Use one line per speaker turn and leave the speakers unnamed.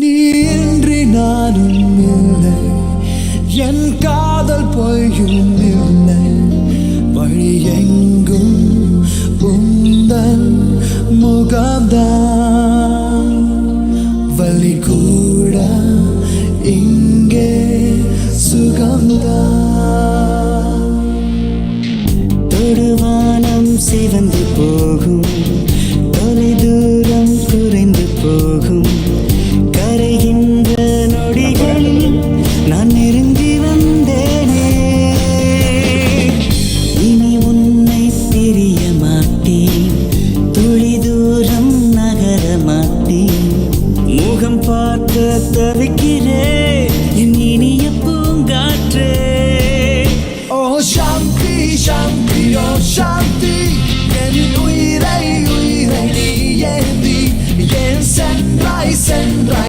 நீன்றி நானும் இல்லை, என் காதல் பொய்யும் இல்லை. வழி எங்கும் உந்தன் முகம்தான், வலி கூட இங்கே சுகம்தான்.
தொடுவானம் சிவந்து போகும், தொலை தூரம் குறைந்து போகும். கரைகின்ற நொடிகளில் நான் நெருங்கி வந்தேனே. இனி உன்னை பிரிய மாட்டேன், துளி தூரம் நகர மாட்டேன். முகம் பார்க்க தவிக்கிறேன் என் இனிய பூங்காற்றே.
ஓ சாந்தி சாந்தி ஓ சாந்தி, என் உயிரை உயிரை நீ ஏந்தி ஏன் சென்றாய் சென்றாய்.